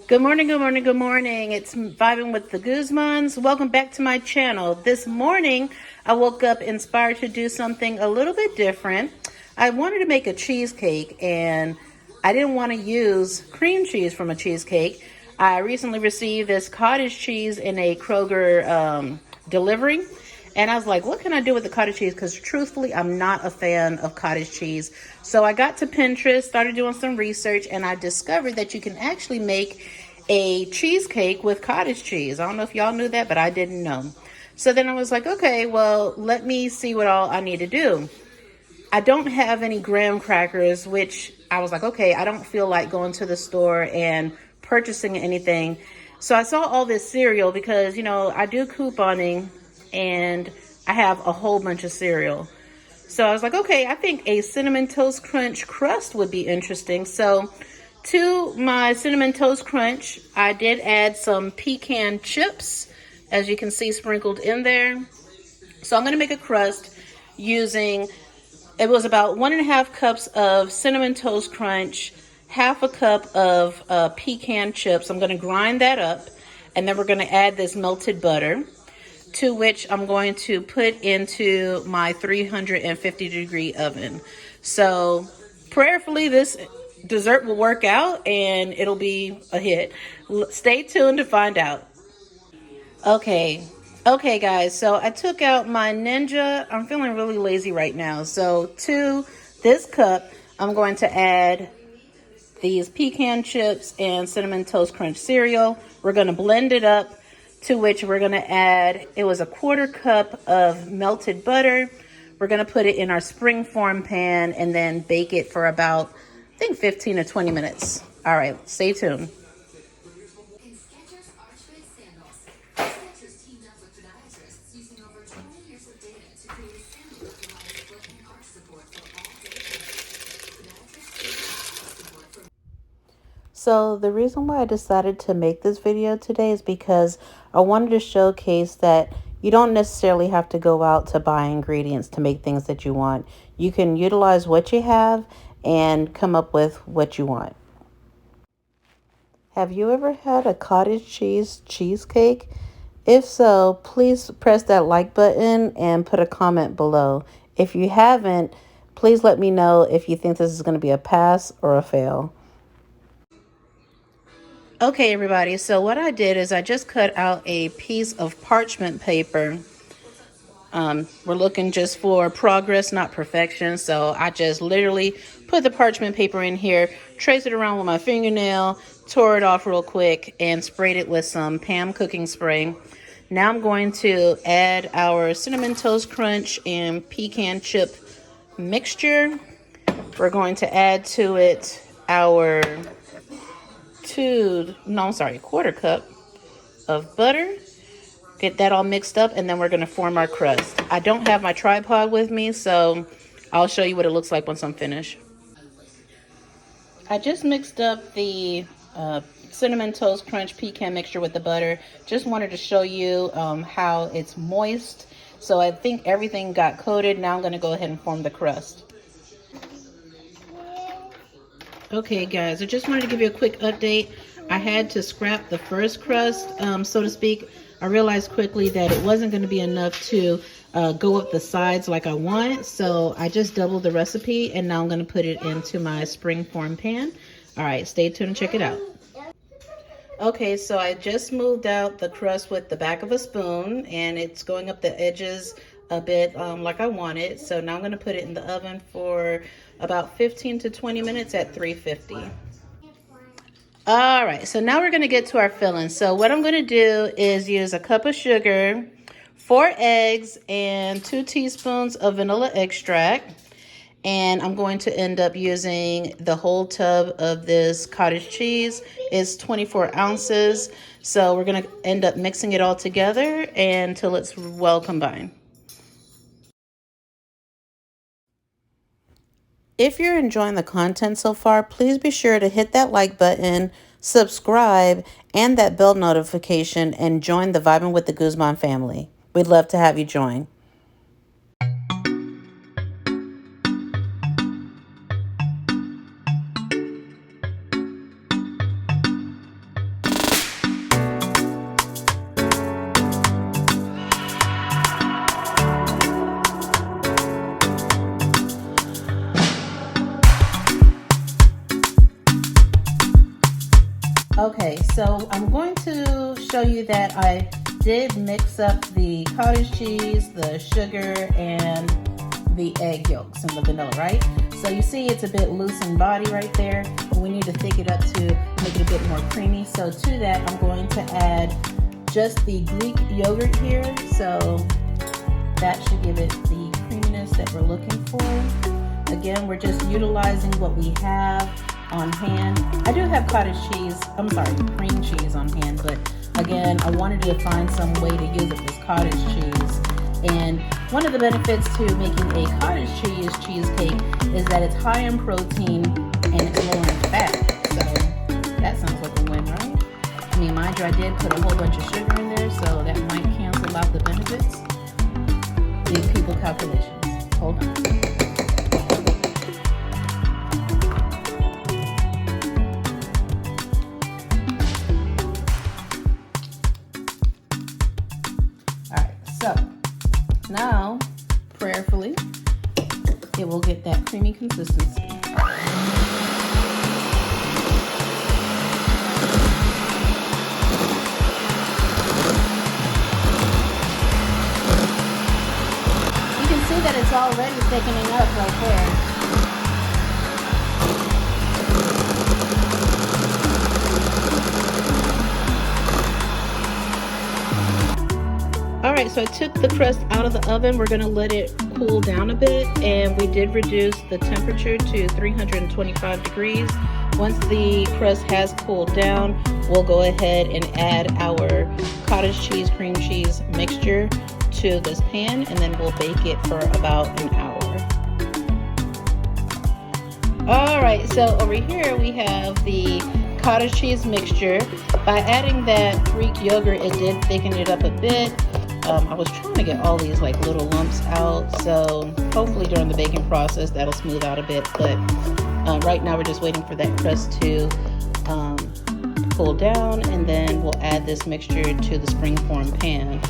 Good morning, good morning, good morning. It's Vibing with the Guzmans. Welcome back to my channel. This morning, I woke up inspired to do something a little bit different. I wanted to make a cheesecake, and I didn't want to use cream cheese from a cheesecake. I recently received this cottage cheese in a Kroger delivery. And I was like, what can I do with the cottage cheese? Because truthfully, I'm not a fan of cottage cheese. So I got to Pinterest, started doing some research, and I discovered that you can actually make a cheesecake with cottage cheese. I don't know if y'all knew that, but I didn't know. So then I was like, okay, well, let me see what all I need to do. I don't have any graham crackers, which I was like, okay, I don't feel like going to the store and purchasing anything. So I saw all this cereal because, I do couponing and I have a whole bunch of cereal. So I was like, okay, I think a Cinnamon Toast Crunch crust would be interesting. So to my Cinnamon Toast Crunch, I did add some pecan chips, as you can see sprinkled in there. So I'm going to make a crust using, it was about 1.5 cups of Cinnamon Toast Crunch, half a cup of pecan chips. I'm going to grind that up, and then we're going to add this melted butter, to which I'm going to put into my 350 degree oven. So prayerfully this dessert will work out and it'll be a hit. Stay tuned to find out. Okay guys, so I took out my Ninja. I'm feeling really lazy right now. So to this cup, I'm going to add these pecan chips and Cinnamon Toast Crunch cereal. We're going to blend it up, to which we're going to add, it was a 1/4 cup of melted butter. We're going to put it in our springform pan and then bake it for about, I think, 15 to 20 minutes. All right, stay tuned. So the reason why I decided to make this video today is because I wanted to showcase that you don't necessarily have to go out to buy ingredients to make things that you want. You can utilize what you have and come up with what you want. Have you ever had a cottage cheese cheesecake? If so, please press that like button and put a comment below. If you haven't, please let me know if you think this is going to be a pass or a fail. Okay, everybody, so what I did is I just cut out a piece of parchment paper. We're looking just for progress, not perfection. So I just literally put the parchment paper in here, traced it around with my fingernail, tore it off real quick, and sprayed it with some Pam cooking spray. Now I'm going to add our Cinnamon Toast Crunch and pecan chip mixture. We're going to add to it our 1/4 cup of butter. Get that all mixed up, and then we're going to form our crust. I don't have my tripod with me, so I'll show you what it looks like once I'm finished. I just mixed up the Cinnamon Toast Crunch pecan mixture with the butter. Just wanted to show you how it's moist. So I think everything got coated. Now I'm going to go ahead and form the crust. Okay guys, I just wanted to give you a quick update. I had to scrap the first crust, so to speak. I realized quickly that it wasn't going to be enough to go up the sides like I want. So I just doubled the recipe, and now I'm going to put it into my springform pan. All right, stay tuned and check it out. Okay, so I just smoothed out the crust with the back of a spoon, and it's going up the edges a bit like I want it. So now I'm going to put it in the oven for about 15 to 20 minutes at 350. All right, so now we're going to get to our filling. So what I'm going to do is use a cup of sugar, 4 eggs, and 2 teaspoons of vanilla extract. And I'm going to end up using the whole tub of this cottage cheese. It's 24 ounces. So we're going to end up mixing it all together until it's well combined. If you're enjoying the content so far, please be sure to hit that like button, subscribe, and that bell notification, and join the Vibing with the Guzman family. We'd love to have you join. Okay, so I'm going to show you that I did mix up the cottage cheese, the sugar, and the egg yolks and the vanilla, right? So you see it's a bit loose in body right there. We need to thicken it up to make it a bit more creamy. So to that, I'm going to add just the Greek yogurt here. So that should give it the creaminess that we're looking for. Again, we're just utilizing what we have on hand. I do have cream cheese on hand, but again, I wanted to find some way to use up this cottage cheese. And one of the benefits to making a cottage cheese cheesecake is that it's high in protein and it's low in fat. So that sounds like a win, right? I mean, mind you, I did put a whole bunch of sugar in there, so that might cancel out the benefits. These people calculations. Hold on. Now, prayerfully, it will get that creamy consistency. You can see that it's already thickening up right there. Alright, so I took the crust out of the oven. We're going to let it cool down a bit, and we did reduce the temperature to 325 degrees. Once the crust has cooled down, we'll go ahead and add our cottage cheese cream cheese mixture to this pan, and then we'll bake it for about an hour. Alright, so over here we have the cottage cheese mixture. By adding that Greek yogurt, it did thicken it up a bit. I was trying to get all these like little lumps out, so hopefully during the baking process that'll smooth out a bit, but right now we're just waiting for that crust to cool down, and then we'll add this mixture to the springform pan.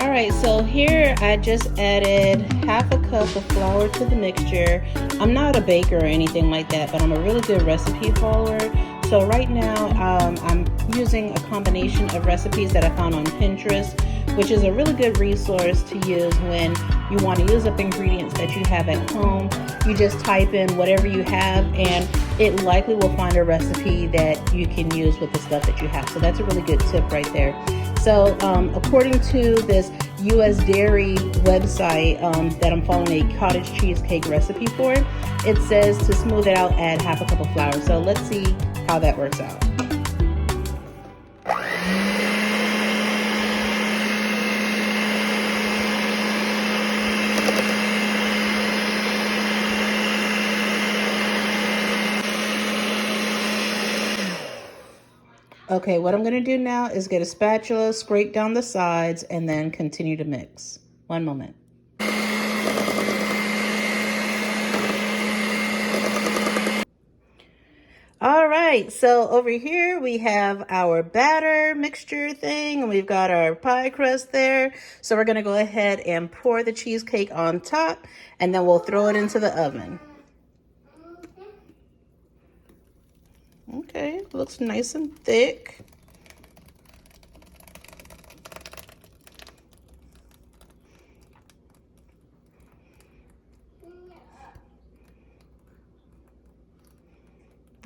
Alright, so here I just added half a cup of flour to the mixture. I'm not a baker or anything like that, but I'm a really good recipe follower. So right now I'm using a combination of recipes that I found on Pinterest, which is a really good resource to use when you want to use up ingredients that you have at home. You just type in whatever you have and it likely will find a recipe that you can use with the stuff that you have. So that's a really good tip right there. So according to this US Dairy website that I'm following a cottage cheesecake recipe for, it says to smooth it out, add half a cup of flour. So let's see how that works out. Okay, what I'm going to do now is get a spatula, scrape down the sides, and then continue to mix. One moment. All right, so over here we have our batter mixture thing, and we've got our pie crust there. So we're going to go ahead and pour the cheesecake on top, and then we'll throw it into the oven. Okay, looks nice and thick.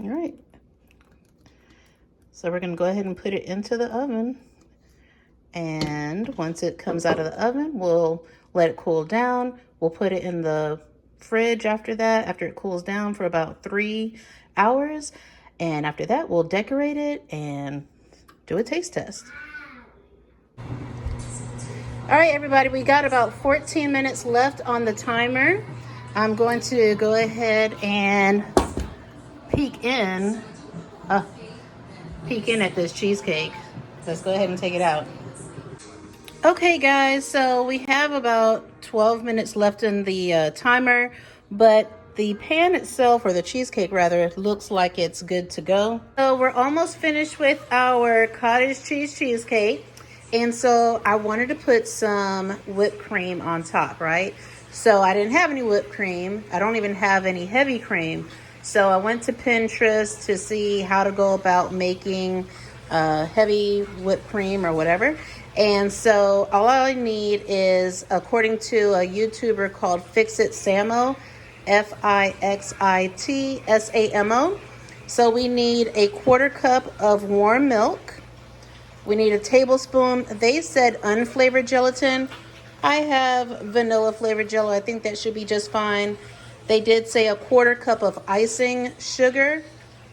All right. So we're going to go ahead and put it into the oven. And once it comes out of the oven, we'll let it cool down. We'll put it in the fridge after that, after it cools down for about 3 hours. And after that, we'll decorate it and do a taste test. All right, everybody, we got about 14 minutes left on the timer. I'm going to go ahead and peek in at this cheesecake. Let's go ahead and take it out. Okay, guys, so we have about 12 minutes left in the timer, but the pan itself, or the cheesecake rather, looks like it's good to go. So we're almost finished with our cottage cheese cheesecake. And so I wanted to put some whipped cream on top, right? So I didn't have any whipped cream. I don't even have any heavy cream. So I went to Pinterest to see how to go about making heavy whipped cream or whatever. And so all I need is, according to a YouTuber called Fix It Samo, FIXITSAMO. So we need a quarter cup of warm milk. We need a tablespoon. They said unflavored gelatin. I have vanilla flavored jello. I think that should be just fine. They did say a quarter cup of icing sugar.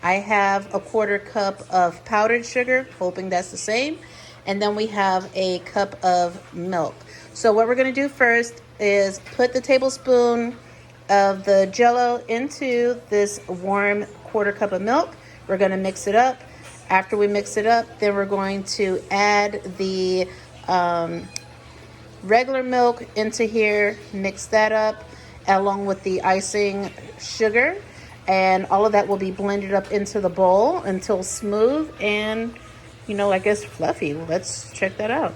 I have a quarter cup of powdered sugar, hoping that's the same. And then we have a cup of milk. So what we're going to do first is put the tablespoon of the jello into this warm quarter cup of milk. We're going to mix it up. After we mix it up, then we're going to add the regular milk into here, mix that up along with the icing sugar, and all of that will be blended up into the bowl until smooth and, I guess fluffy. Let's check that out.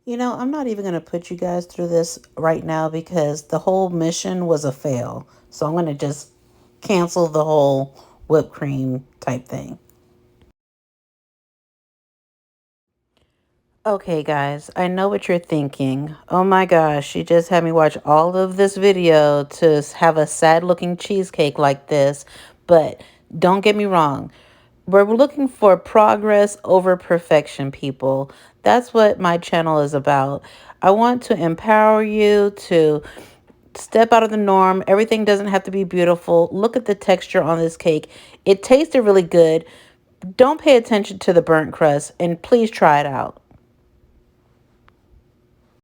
I'm not even going to put you guys through this right now because the whole mission was a fail. So I'm going to just cancel the whole whipped cream type thing. Okay, guys, I know what you're thinking. Oh my gosh, she just had me watch all of this video to have a sad looking cheesecake like this. But don't get me wrong. We're looking for progress over perfection, people. That's what my channel is about. I want to empower you to step out of the norm. Everything doesn't have to be beautiful. Look at the texture on this cake. It tasted really good. Don't pay attention to the burnt crust and please try it out.